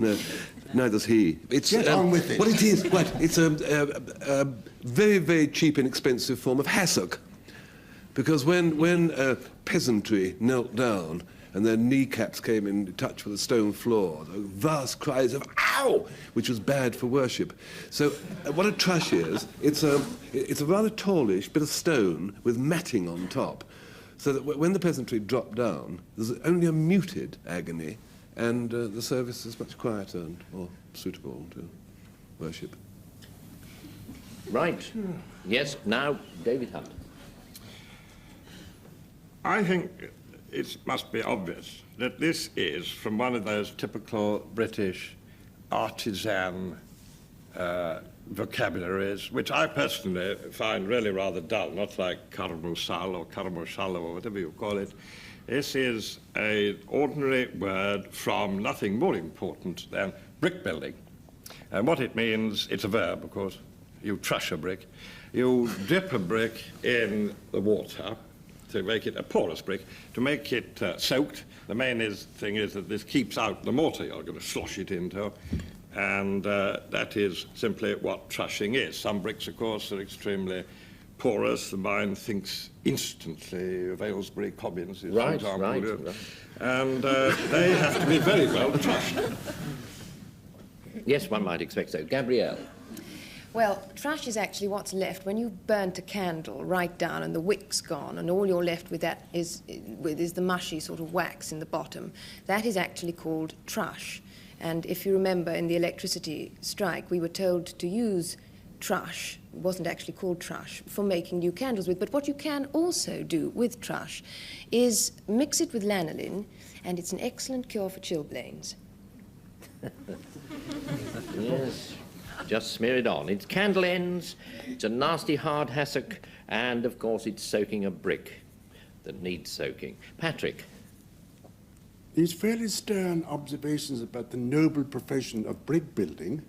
No, neither's he. It's, Get on with it. What it is, it's a very, very cheap and expensive form of hassock. Because when peasantry knelt down and their kneecaps came in touch with the stone floor, the vast cries of "ow!" which was bad for worship. So what a trush is, it's a rather tallish bit of stone with matting on top, so that when the peasantry drop down, there's only a muted agony, and the service is much quieter and more suitable to worship. Right. Yes, now David Hunt. I think it must be obvious that this is from one of those typical British artisan vocabularies, which I personally find really rather dull, not like carmusal or whatever you call it. This is an ordinary word from nothing more important than brick building. And what it means, it's a verb, of course. You trush a brick. You dip a brick in the water to make it a porous brick, to make it soaked. The main thing is that this keeps out the mortar you're going to slosh it into, and that is simply what trushing is. Some bricks, of course, are extremely porous. The mind thinks instantly of Aylesbury Cobbins, for example. Right. And they have to be very well trushed. Yes, one might expect so. Gabrielle. Well, trash is actually what's left when you've burnt a candle right down and the wick's gone and all you're left with that is the mushy sort of wax in the bottom. That is actually called trash. And if you remember in the electricity strike, we were told to use trash, it wasn't actually called trash, for making new candles with. But what you can also do with trash is mix it with lanolin, and it's an excellent cure for chilblains. Yes. Just smear it on. It's candle ends, it's a nasty hard hassock, and of course it's soaking a brick that needs soaking. Patrick. These fairly stern observations about the noble profession of brick building,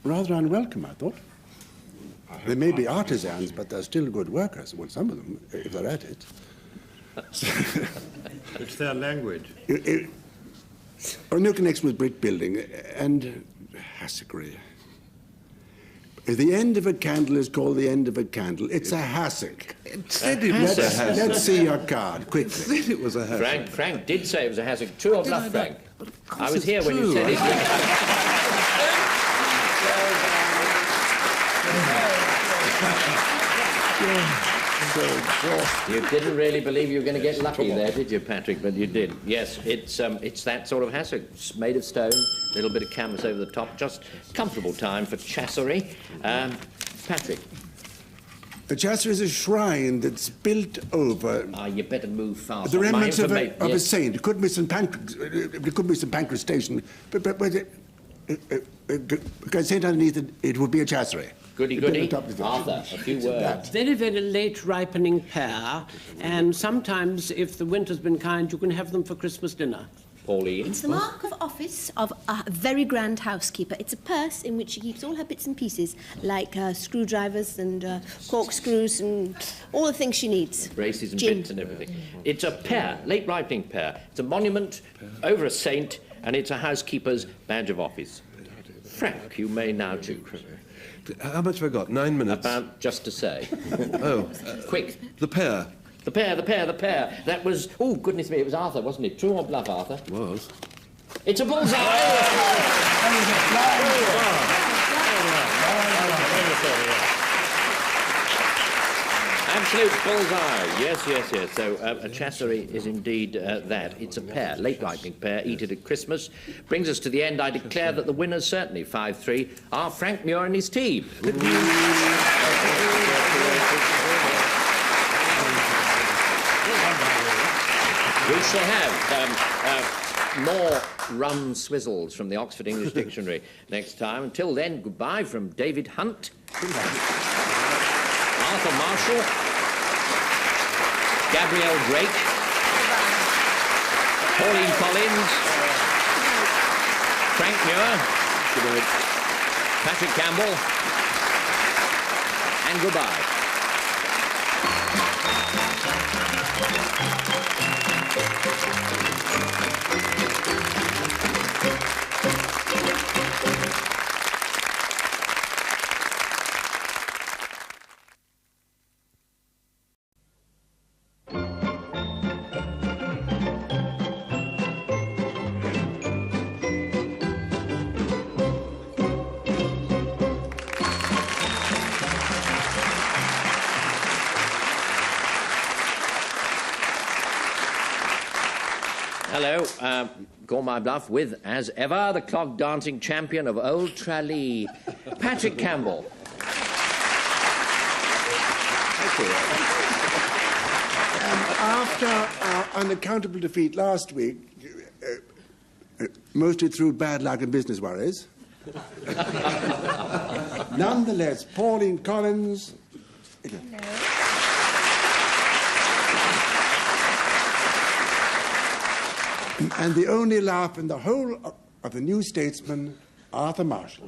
rather unwelcome, I thought. They may be artisans, but they're still good workers. Well, some of them, if they're at it. It's their language. No connection with brick building and hassockery. If the end of a candle is called the end of a candle, it's a hassock. It said it was a hassock. Let's see your card, quickly. It said it was a hassock. Frank did say it was a hassock. True or bluff, Frank? I was here when true. you said it. You didn't really believe you were going to get lucky there, did you, Patrick? But you did. Yes, it's that sort of hassock. It's made of stone, a little bit of canvas over the top. Just comfortable time for chasserie. Patrick. A chasserie is a shrine that's built over... You better move fast. The remnants of a saint. It could be St. Pancras Station, but because Saint underneath it would be a chasserie. Goody. Arthur, a few words. Very, very late ripening pear, and sometimes, if the winter's been kind, you can have them for Christmas dinner. Pauline. It's the mark of office of a very grand housekeeper. It's a purse in which she keeps all her bits and pieces, like screwdrivers and corkscrews and all the things she needs. Braces and bits and everything. It's a pear, late ripening pear. It's a monument over a saint, and it's a housekeeper's badge of office. Frank, you may now choose. How much have I got? 9 minutes? About just to say. Oh. Quick. The pear. The pear. That was... Oh, goodness me, it was Arthur, wasn't it? True or bluff, Arthur? It was. It's a bullseye! Absolute bullseye. Yes. So a chasserie is indeed that. It's a pear, late ripening pear, eat it at Christmas. Brings us to the end. I declare that the winners, certainly 5-3, are Frank Muir and his team. We shall have more rum swizzles from the Oxford English Dictionary next time. Until then, goodbye from David Hunt, Arthur Marshall, Gabrielle Drake, Pauline Collins, Frank Muir, Patrick Campbell, and goodbye. call my bluff with, as ever, the clog dancing champion of Old Tralee, Patrick Campbell. After our unaccountable defeat last week, mostly through bad luck and business worries, nonetheless, Pauline Collins... And the only laugh in the whole of the New Statesman, Arthur Marshall.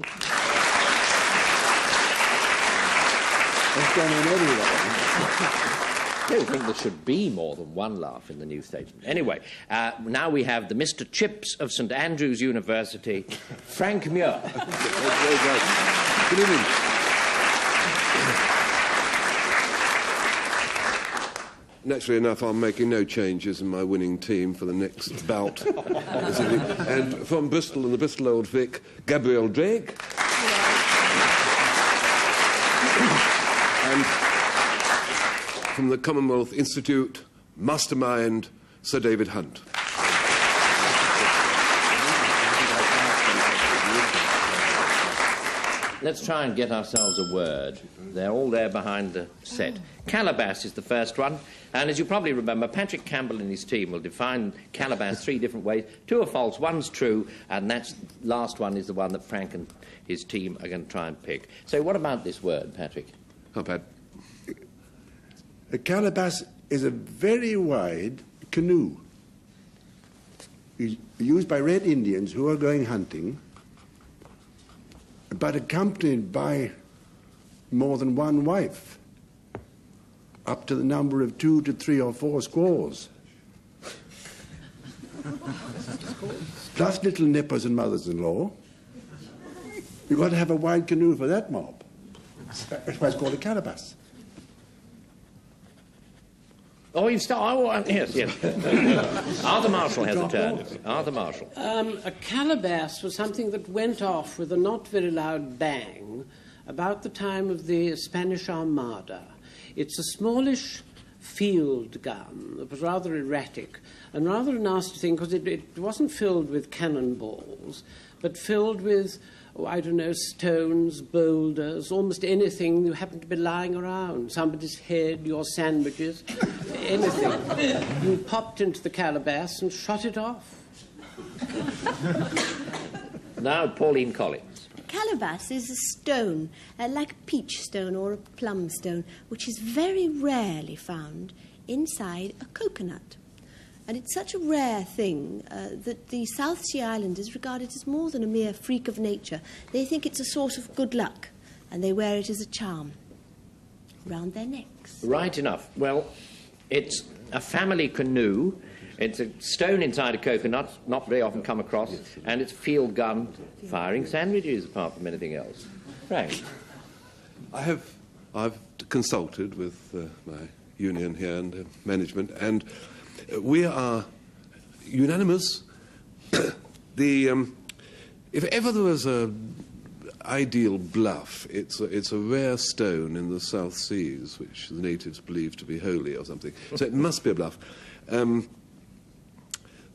That's done in everywhere. I don't think there should be more than one laugh in the New Statesman. Anyway, now we have the Mr. Chips of St Andrews University, Frank Muir. Good evening. Naturally enough, I'm making no changes in my winning team for the next bout this evening. And from Bristol and the Bristol Old Vic, Gabrielle Drake. And from the Commonwealth Institute, Mastermind, Sir David Hunt. Let's try and get ourselves a word. They're all there behind the set. Calabash is the first one, and as you probably remember, Patrick Campbell and his team will define calabash 3 different ways. 2 are false, 1's true, and that last one is the one that Frank and his team are going to try and pick. So what about this word, Patrick? Not bad. A calabash is a very wide canoe used by Red Indians who are going hunting, but accompanied by more than one wife, up to the number of 2 to 3 or 4 squaws. Plus little nippers and mothers-in-law. You've got to have a wide canoe for that mob. That's why it's called a calabash. Oh, you've started. Yes, yes. Arthur Marshall has a turn. Arthur Marshall. A calabash was something that went off with a not very loud bang about the time of the Spanish Armada. It's a smallish field gun that was rather erratic and rather a nasty thing because it wasn't filled with cannonballs, but filled with, I don't know, stones, boulders, almost anything you happen to be lying around. Somebody's head, your sandwiches, anything. You popped into the calabash and shot it off. Now, Pauline Collins. Calabash is a stone, like a peach stone or a plum stone, which is very rarely found inside a coconut. And it's such a rare thing that the South Sea Islanders regard it as more than a mere freak of nature. They think it's a source of good luck, and they wear it as a charm round their necks. Right enough. Well, it's a family canoe. It's a stone inside a coconut, not very often come across, and it's a field gun firing sandwiches, apart from anything else. Frank? I've consulted with my union here and management, and we are unanimous. If ever there was an ideal bluff, it's a rare stone in the South Seas, which the natives believe to be holy or something. So it must be a bluff.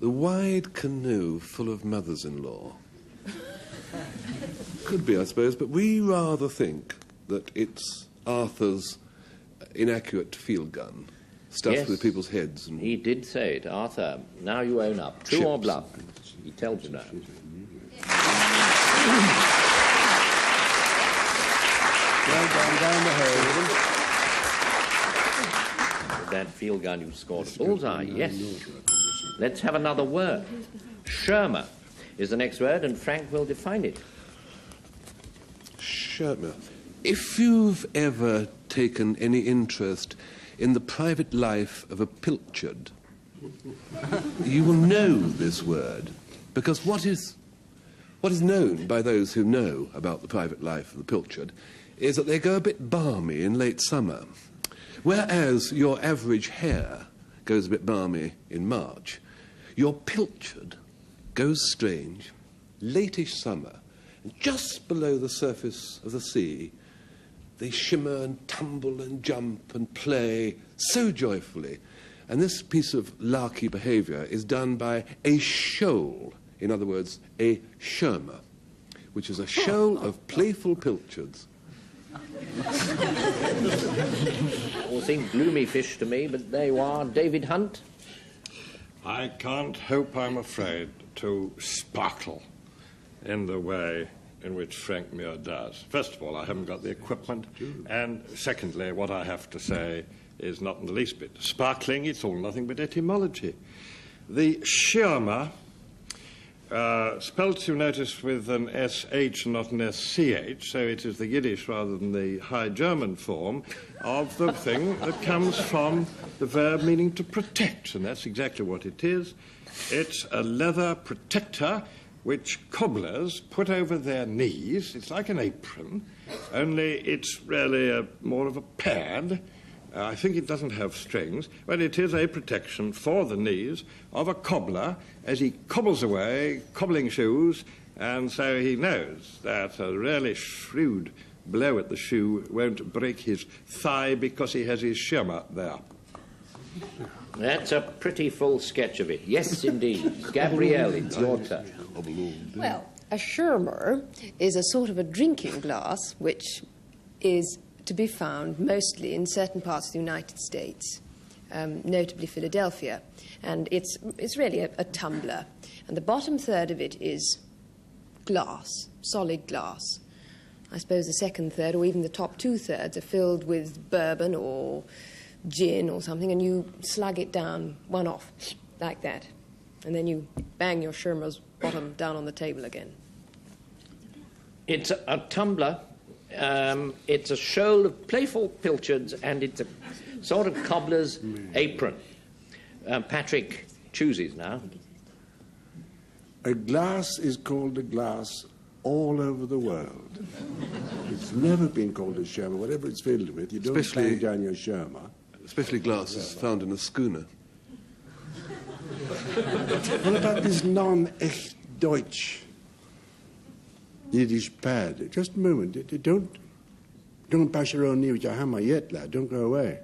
The wide canoe full of mothers-in-law. Could be, I suppose, but we rather think that it's Arthur's inaccurate field gun, stuffed with people's heads. And he did say it. Arthur, now you own up. True or bluff? He tells you now. Well done, down the hole. That field gun you scored a bullseye, yes. Let's have another word. Shermer is the next word, and Frank will define it. Shermer. If you've ever taken any interest in the private life of a pilchard, you will know this word, because what is known by those who know about the private life of the pilchard is that they go a bit balmy in late summer, whereas your average hare goes a bit balmy in March. Your pilchard goes strange, latish summer, and just below the surface of the sea, they shimmer and tumble and jump and play so joyfully And this piece of larky behaviour is done by a shoal, in other words, a shermer, which is a shoal of playful pilchards. All seem gloomy fish to me, but there you are, David Hunt. I can't hope, I'm afraid, to sparkle in the way in which Frank Muir does. First of all, I haven't got the equipment, and secondly, what I have to say is not in the least bit sparkling. It's all nothing but etymology. The Schirmer, spelt, you notice, with an SH and not an SCH, so it is the Yiddish rather than the High German form of the thing that comes from the verb meaning to protect, and that's exactly what it is. It's a leather protector which cobblers put over their knees. It's like an apron, only it's really more of a pad. I think it doesn't have strings, but it is a protection for the knees of a cobbler as he cobbles away, cobbling shoes, and so he knows that a really shrewd blow at the shoe won't break his thigh because he has his shimmer there. That's a pretty full sketch of it. Yes, indeed. Gabrielle, it's your turn. Well, a shermer is a sort of a drinking glass which is to be found mostly in certain parts of the United States, notably Philadelphia. And it's really a tumbler. And the bottom third of it is glass, solid glass. I suppose the second third, or even the top two-thirds, are filled with bourbon or gin or something, and you slug it down, one off, like that. And then you bang your shermer's bottom down on the table again. It's a tumbler. It's a shoal of playful pilchards, and it's a sort of cobbler's apron. Patrick chooses now. A glass is called a glass all over the world. It's never been called a shermer. Whatever it's filled with, you don't bang down your shermer. Especially glasses found in a schooner. What about this non-echt Deutsch Yiddish pad? Just a moment. Don't bash your own knee with your hammer yet, lad. Don't go away.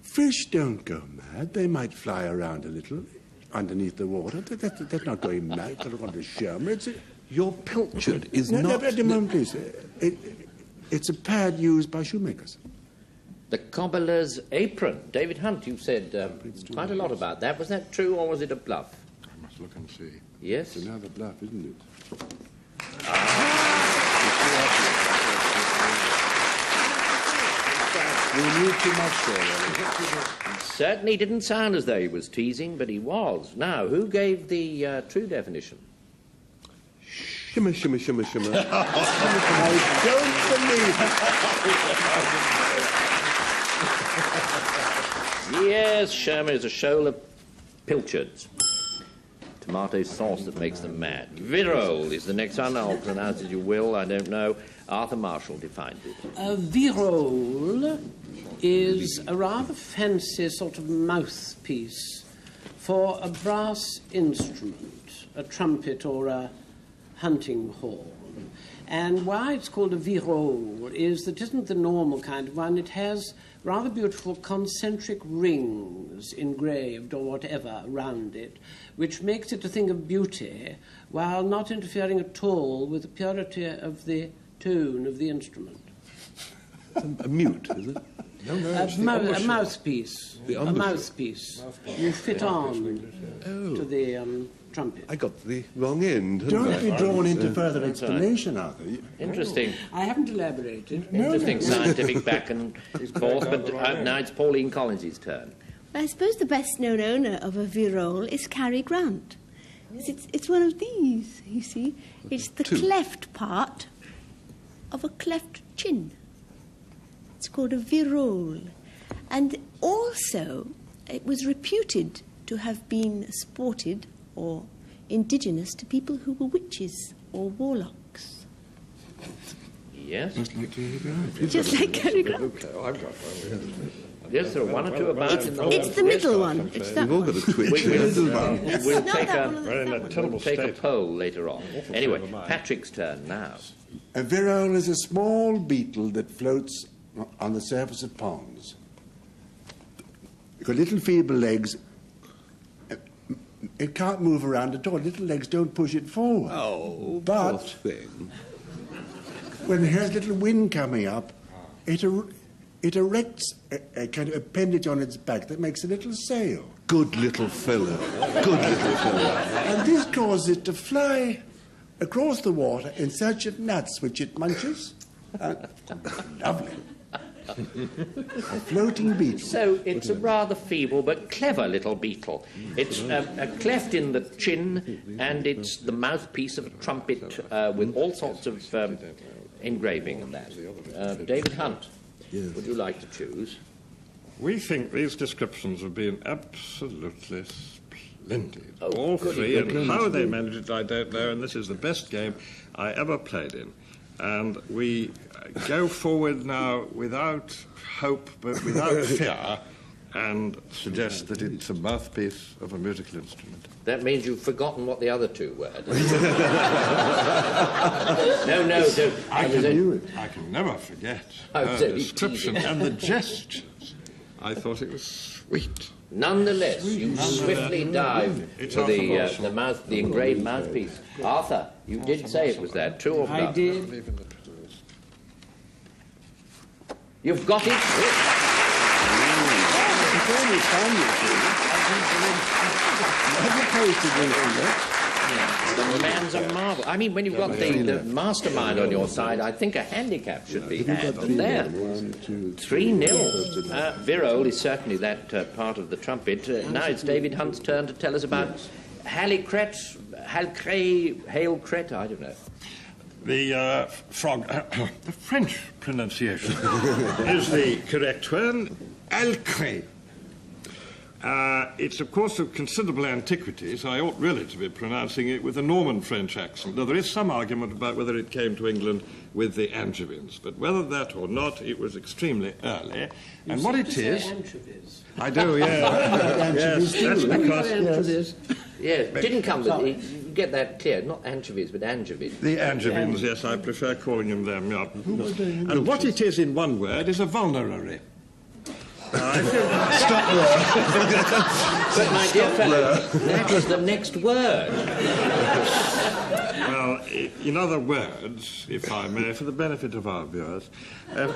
Fish don't go mad. They might fly around a little underneath the water. They're not going mad. They're not on the shermer. Your pilchard is no, not... No, a moment, please. It's a pad used by shoemakers. The cobbler's apron. David Hunt, you said quite a lot about that. Was that true, or was it a bluff? I must look and see. Yes? It's another bluff, isn't it? You knew too much there. Certainly didn't sound as though he was teasing, but he was. Now, who gave the true definition? Shimmer, shimmer, shimmer, shimmer. I don't believe it. Yes, shermer is a shoal of pilchards. Tomato sauce that makes them mad. Virole is the next one. I'll pronounce as you will. I don't know. Arthur Marshall defined it. A virole is a rather fancy sort of mouthpiece for a brass instrument, a trumpet or a hunting horn. And why it's called a virole is that it isn't the normal kind of one. It has rather beautiful concentric rings engraved or whatever around it, which makes it a thing of beauty while not interfering at all with the purity of the tone of the instrument. A mute, is it? No, A mouthpiece. The A mouthpiece. You fit on to the trumpet. I got the wrong end, didn't Don't I? be drawn into further explanation, Arthur. Interesting. I haven't elaborated. Interesting scientific back and forth, but now it's Pauline Collins' turn. Well, I suppose the best-known owner of a virole is Cary Grant. It's one of these, you see. It's the cleft part of a cleft chin. It's called a virole. And also, it was reputed to have been sported or indigenous to people who were witches or warlocks. Yes? Just like Cary Grant. Just like Cary Grant. Okay, I've got one. Yes, there are one or two about in the It's the middle one. It's that We've all got one. a twitch. We'll not take that one. We're in a terrible take a state. poll later on. Anyway, of mine. Patrick's turn now. A virole is a small beetle that floats on the surface of ponds. You've got little feeble legs. It can't move around at all. Little legs don't push it forward. Oh, but poor thing. when it has little wind coming up, it erects a kind of appendage on its back that makes a little sail. Good little fellow. Good little fellow. And this causes it to fly across the water in search of nuts, which it munches. Lovely. A floating beetle. So it's a rather feeble but clever little beetle. It's a cleft in the chin, and it's the mouthpiece of a trumpet with all sorts of engraving and that. David Hunt, would you like to choose? We think these descriptions have been absolutely splendid. Oh, all goody, three, goody. and how they managed it, I don't know, and this is the best game I ever played in. And we go forward now without hope, but without fear, and suggest that it's a mouthpiece of a musical instrument. That means you've forgotten what the other two were. No, don't. I can never forget her description and the gestures. I thought it was sweet. Nonetheless, you swiftly dived for the engraved mouthpiece. Arthur, you did say it was that. True or I not? did. You've got it. The man's a marvel. I mean, when you've got the mastermind on your side, I think a handicap should be had. And there, 3-0. Virol is certainly that part of the trumpet. Now it's David Hunt's turn to tell us about Halecret, Halecret, I don't know. The frog, the French pronunciation is the correct one, Alcré. It's, of course, of considerable antiquity, so I ought really to be pronouncing it with a Norman French accent, though there is some argument about whether it came to England with the Angevins. But whether that or not, it was extremely early. And what it is... Anchovies. I do, yeah. Yes, that's because... Anchovies. Yes, didn't come with it. You get that clear. Not anchovies, but Angevins. The Angevins, yes, I prefer calling them them, yeah. And what it is in one word is a vulnerary. Stop there. But, my dear fellow, that was the next word. Well, in other words, if I may, for the benefit of our viewers,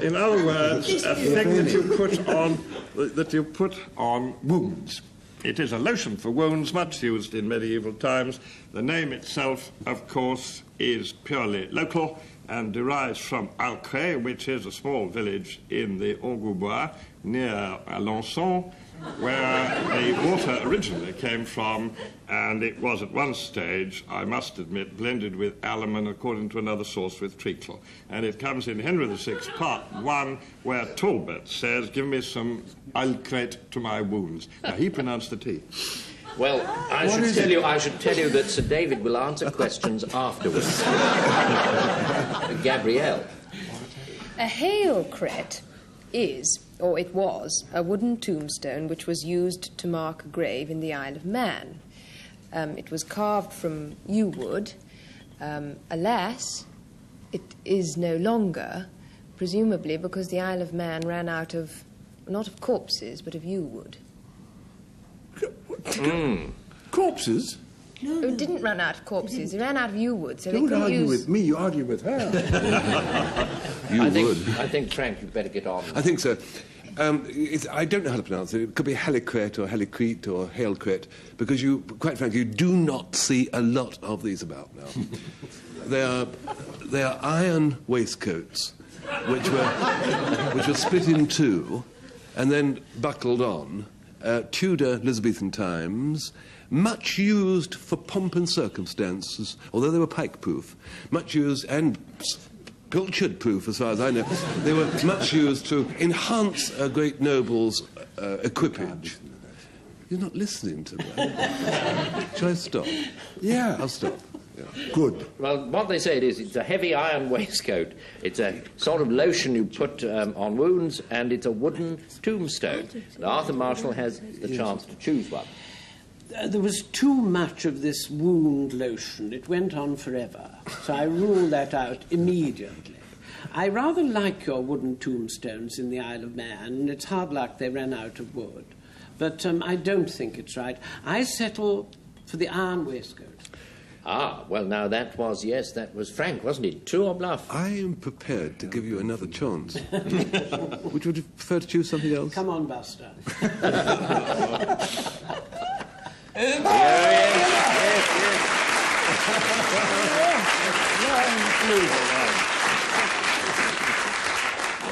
in other words, a thing that you put on wounds. It is a lotion for wounds, much used in medieval times. The name itself, of course, is purely local and derives from Alcré, which is a small village in the Angoubois, near Alençon, where the water originally came from, and it was at one stage, I must admit, blended with alum and, according to another source, with treacle. And it comes in Henry VI, Part 1, where Talbot says, "Give me some Alcrét to my wounds." Now, he pronounced the T. Well, I should tell you that Sir David will answer questions afterwards. Gabrielle. A halecret is, or it was, a wooden tombstone which was used to mark a grave in the Isle of Man. It was carved from yew wood. Alas, it is no longer, presumably because the Isle of Man ran out of, not of corpses, but of yew wood. Corpses? No, it didn't run out of corpses. It ran out of yew wood, so they Don't couldn't argue use... with me, you argue with her. I think, Frank, you'd better get on. I think so. I don't know how to pronounce it. It could be Halecret or Halecrete or Halecret, because you, quite frankly, you do not see a lot of these about now. They are iron waistcoats, which were split in two and then buckled on. Tudor Elizabethan times, much used for pomp and circumstances, although they were pike-proof, much used and pilchard-proof, as far as I know. They were much used to enhance a great noble's equipage. You're not listening to me. Shall I stop? Yeah. I'll stop. Yeah. Good. Well, what they say it is, it's a heavy iron waistcoat. It's a sort of lotion you put on wounds, and it's a wooden tombstone. And Arthur Marshall has the chance to choose one. There was too much of this wound lotion. It went on forever. So I ruled that out immediately. I rather like your wooden tombstones in the Isle of Man, and it's hard luck they ran out of wood. but I don't think it's right. I settle for the iron waistcoat. Ah, well, now that was Frank, wasn't it? True or bluff? I am prepared to give you another chance. Would you prefer to choose something else? Come on, Buster.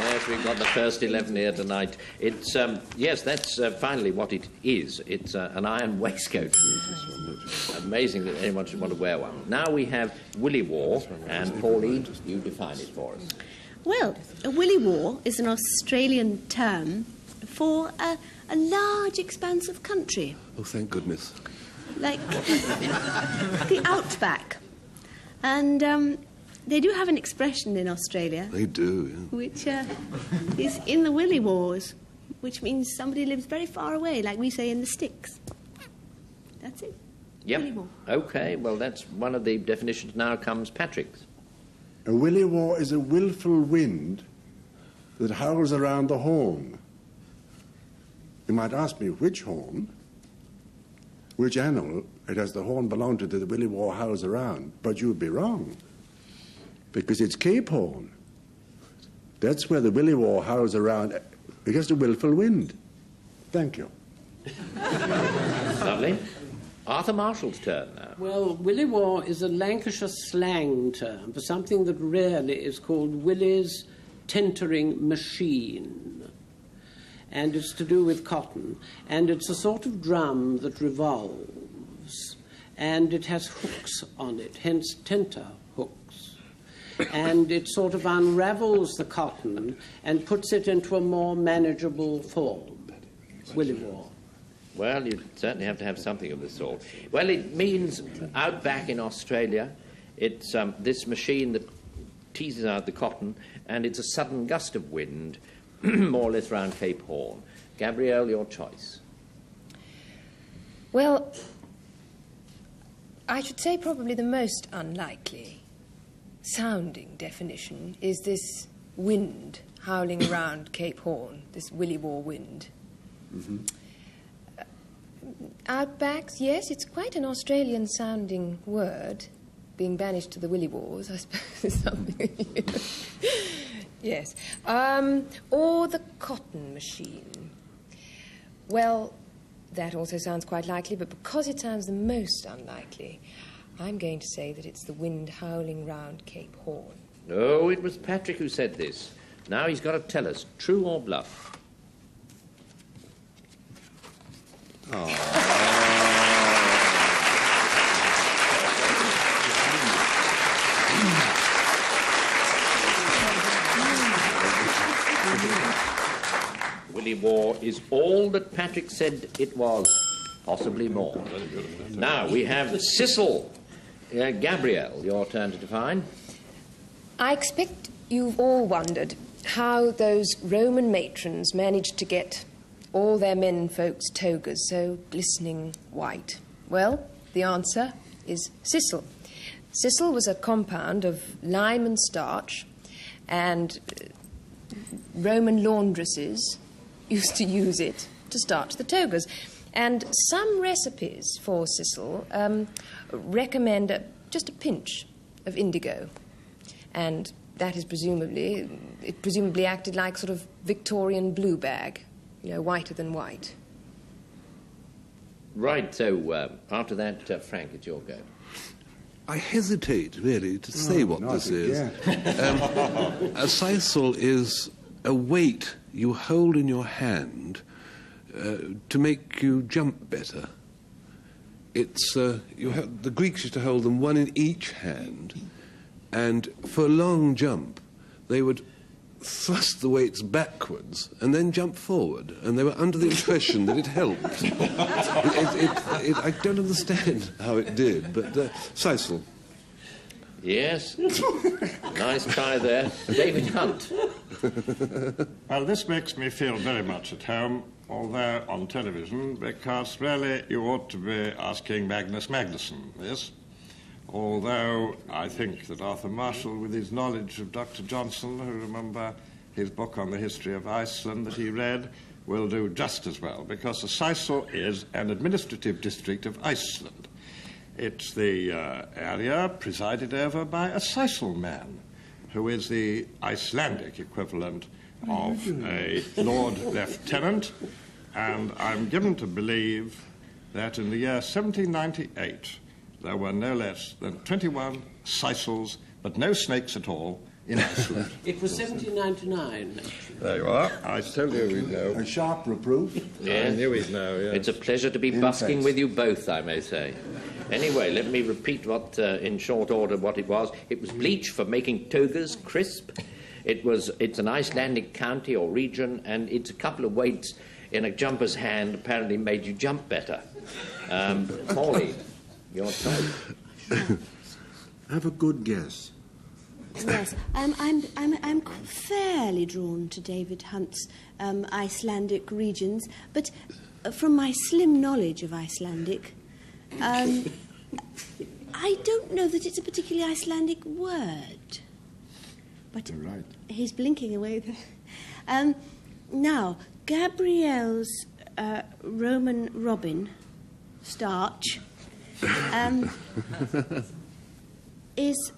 Yes, we've got the first 11 here tonight. It's, yes, that's finally what it is. It's an iron waistcoat. Amazing that anyone should want to wear one. Now we have Willy War, and Pauline, you define it for us. Well, a willy war is an Australian term for a large expanse of country. Oh, thank goodness. Like the outback. And they do have an expression in Australia. They do, yeah. Which is in the willy wars, which means somebody lives very far away, like we say in the sticks. That's it. Yep. Willy war. OK, well, that's one of the definitions. Now comes Patrick's. A willy war is a willful wind that howls around the horn. You might ask me, which horn? Which animal it has the horn belong to that the willy war howls around? But you'd be wrong, because it's Cape Horn. That's where the willy war howls around against a willful wind. Thank you. Lovely. Arthur Marshall's turn now. Well, willy war is a Lancashire slang term for something that rarely is called Willy's tentering machine. And it's to do with cotton. And it's a sort of drum that revolves. And it has hooks on it, hence tenter hooks. And it sort of unravels the cotton and puts it into a more manageable form. Willy war. Well, you certainly have to have something of this sort. Well, it means out back in Australia, it's this machine that teases out the cotton, and it's a sudden gust of wind, more or less round Cape Horn. Gabrielle, your choice. Well, I should say probably the most unlikely sounding definition is this wind howling around Cape Horn, this willy war wind. Mm-hmm. Outbacks, yes, it's quite an Australian-sounding word. Being banished to the willy wars, I suppose, is something. Yes. Or the cotton machine. Well, that also sounds quite likely, but because it sounds the most unlikely, I'm going to say that it's the wind howling round Cape Horn. No, it was Patrick who said this. Now he's got to tell us, true or bluff? Willy war is all that Patrick said it was, possibly more. Now we have Sissel. Gabrielle, your turn to define. I expect you've all wondered how those Roman matrons managed to get all their menfolk's togas so glistening white. Well, the answer is Sissel. Sissel was a compound of lime and starch, and Roman laundresses used to use it to starch the togas. And some recipes for Sissel recommend just a pinch of indigo. And that is presumably acted like sort of Victorian blue bag, you know, whiter than white. Right, so after that, Frank, it's your go. I hesitate, really, to say what this is. A sisal is a weight you hold in your hand to make you jump better. It's the Greeks used to hold them one in each hand, and for a long jump, they would thrust the weights backwards and then jump forward, and they were under the impression that it helped. I don't understand how it did, but sisal. Yes. Nice try there. David Hunt. Well, this makes me feel very much at home, although on television, because really you ought to be asking Magnus Magnusson this. Although I think that Arthur Marshall, with his knowledge of Dr. Johnson, who remember his book on the history of Iceland that he read, will do just as well, because the Sicel is an administrative district of Iceland. It's the area presided over by a Sicel man, who is the Icelandic equivalent of a Lord Lieutenant, and I'm given to believe that in the year 1798 there were no less than 21 Sicels, but no snakes at all, in Iceland. It was 1799. There you are. I tell you we know. A sharp reproof. Yes. I knew we'd know, yes. It's a pleasure to be busking with you both, I may say. Anyway, let me repeat what, in short order, what it was. It was bleach for making togas crisp. It's an Icelandic county or region, and it's a couple of weights in a jumper's hand apparently made you jump better. Pauline, your turn. Have a good guess. Yes, I'm fairly drawn to David Hunt's Icelandic regions, but from my slim knowledge of Icelandic, I don't know that it's a particularly Icelandic word. But You're right. he's blinking away there. Now, Gabrielle's Roman Robin starch is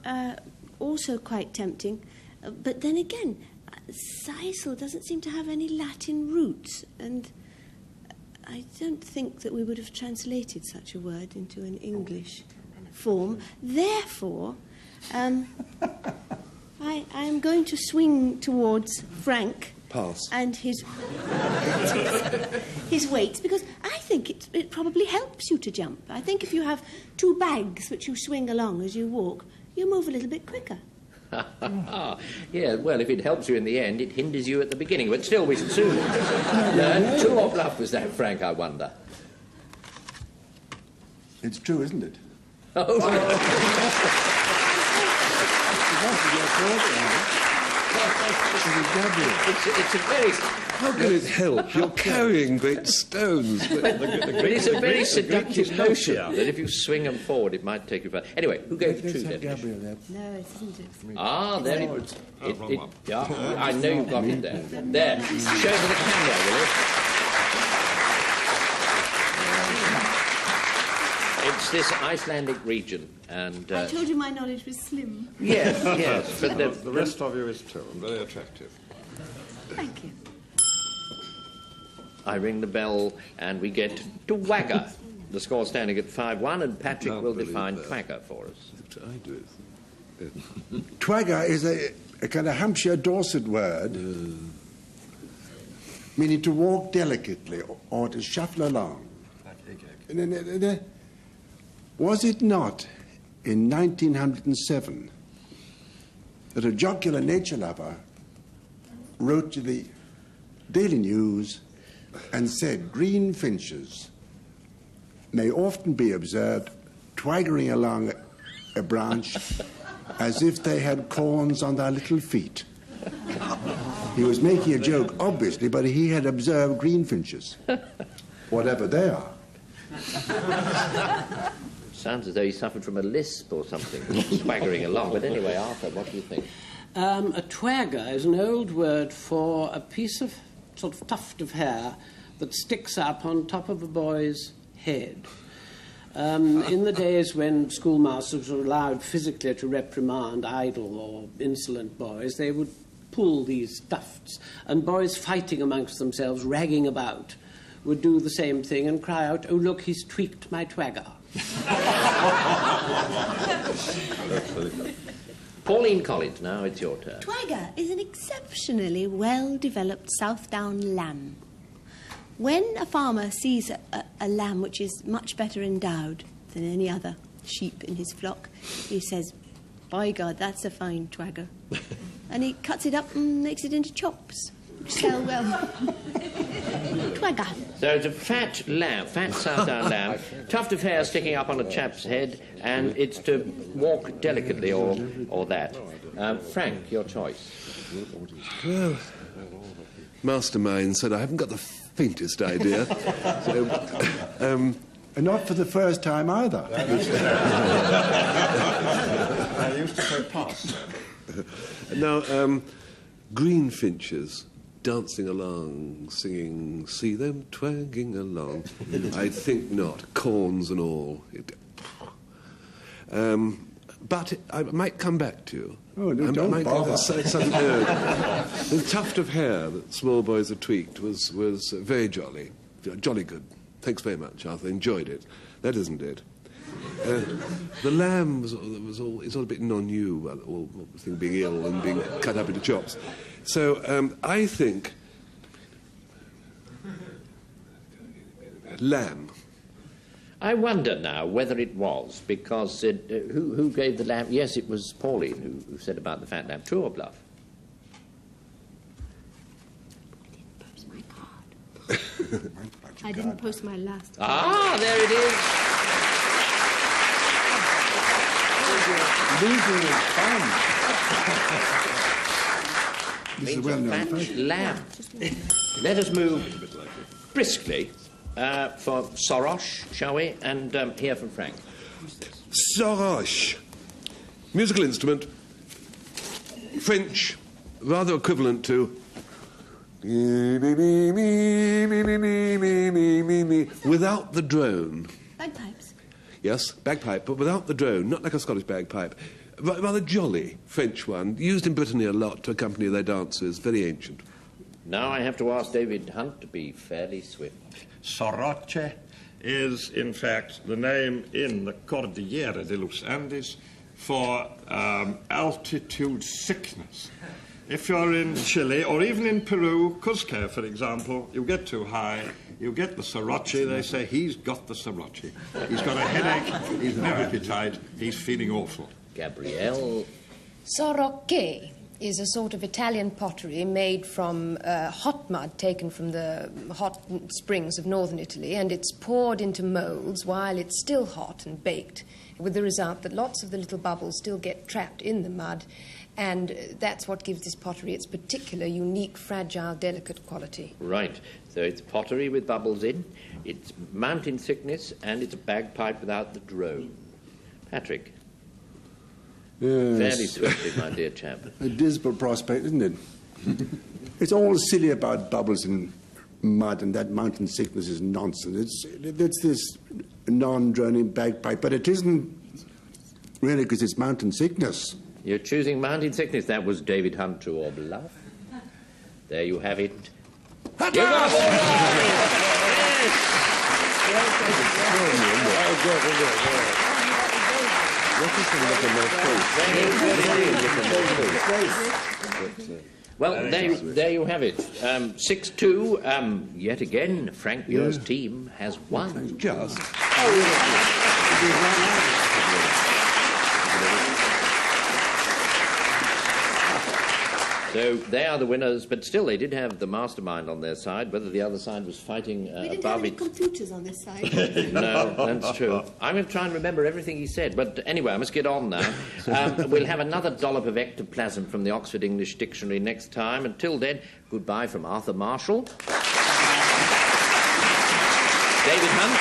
also quite tempting. But then again, Sicel doesn't seem to have any Latin roots, and I don't think that we would have translated such a word into an English form. Therefore, I'm going to swing towards Frank. Pass. And his weights, because I think it probably helps you to jump. I think if you have two bags which you swing along as you walk, you move a little bit quicker. Yeah, well, if it helps you in the end, it hinders you at the beginning. But still, we should soon learn. True or bluff was that, Frank, I wonder? It's true, isn't it? Oh, it's a very... How can it help? You're carrying great stones. But it's a very seductive notion that if you swing them forward, it might take you further. Anyway, who gave the true definition? Gabrielle there. No, it isn't it? Ah, there it is. wrong one. Yeah, I know you've got it there. There. Show for the camera, will you? It's this Icelandic region, and... I told you my knowledge was slim. Yes, yes. But The rest of you is too, and very attractive. Thank you. I ring the bell, and we get to Wagger. The score standing at 5-1, and Patrick Can't will believe define that. Twagger for us. I do it. Twagger is a kind of Hampshire Dorset word, meaning to walk delicately or to shuffle along. Was it not in 1907 that a jocular nature lover wrote to the Daily News and said green finches may often be observed twaggering along a branch as if they had corns on their little feet? He was making a joke, obviously, but he had observed greenfinches, whatever they are. Sounds as though he suffered from a lisp or something, swaggering along. But anyway, Arthur, what do you think? A twagger is an old word for a piece of sort of tuft of hair that sticks up on top of a boy's head. In the days when schoolmasters were allowed physically to reprimand idle or insolent boys, they would pull these tufts, and boys fighting amongst themselves, ragging about, would do the same thing and cry out, "Oh, look, he's tweaked my twagger." Pauline Collins, now it's your turn. Twagger is an exceptionally well-developed Southdown lamb. When a farmer sees a lamb which is much better endowed than any other sheep in his flock, he says, "By God, that's a fine twagger." And he cuts it up and makes it into chops, which sell well. Twagger. So it's a fat lamb, fat Southdown lamb, tuft of hair sticking up on a chap's head, and it's to walk delicately or that. Frank, your choice. Well, Mastermind said I haven't got the faintest idea. So, And not for the first time either. I used to say pass. now, greenfinches dancing along, singing, see them twanging along. I think not, corns and all. But I might come back to you. Oh, no, don't bother. The tuft of hair that small boys had tweaked was very jolly. Jolly good. Thanks very much, Arthur. Enjoyed it. That isn't it. The lamb it's all a bit non-you, all the thing being ill and being cut up into chops. So I think lamb. I wonder now whether it was, because who gave the lamb? Yes, it was Pauline who said about the fat lamb. True or bluff? I didn't post my last. Ah, there it is. Losing is fun. This is a Means well-known fat fact. lamb. Let us move briskly for Sorosh, shall we? And hear from Frank. Sorosh. Musical instrument. French, rather equivalent to... without the drone. Bagpipes. Yes, bagpipe, but without the drone, not like a Scottish bagpipe. Rather jolly French one, used in Brittany a lot to accompany their dances, very ancient. Now I have to ask David Hunt to be fairly swift. Soroche is, in fact, the name in the Cordillera de los Andes for altitude sickness. If you're in Chile or even in Peru, Cuzco, for example, you get too high, you get the soroche, they say he's got the soroche. He's got a headache, he's no appetite, he's feeling awful. Gabrielle. Soroche is a sort of Italian pottery made from hot mud taken from the hot springs of northern Italy, and it's poured into moulds while it's still hot and baked, with the result that lots of the little bubbles still get trapped in the mud, and that's what gives this pottery its particular, unique, fragile, delicate quality. Right. So it's pottery with bubbles in, it's mountain thickness, and it's a bagpipe without the drone. Patrick. Yes. Fairly swiftly, my dear chap. A dismal prospect, isn't it? It's all silly about bubbles and mud, and that mountain sickness is nonsense. It's this non-droning bagpipe, but it isn't really because it's mountain sickness. You're choosing mountain thickness. That was David Hunt, true or bluff. There you have it. You got a ball! Well, there you have it. 6-2. Yet again, Frank Muir's team has won. Just. So they are the winners, but still they did have the mastermind on their side. Whether the other side was fighting We didn't have above any it. computers on this side. No, that's true. I'm going to try and remember everything he said, but anyway, I must get on now. We'll have another dollop of ectoplasm from the Oxford English Dictionary next time. Until then, goodbye from Arthur Marshall, David Hunt,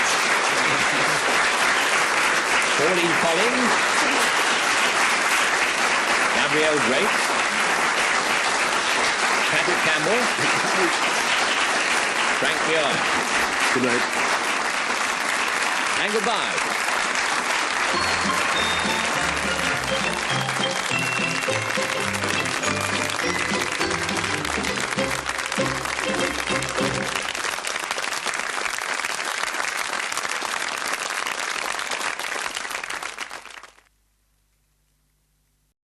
Pauline Collins, Gabrielle Drake, Patrick Campbell, Frank Muir. Good night. And goodbye.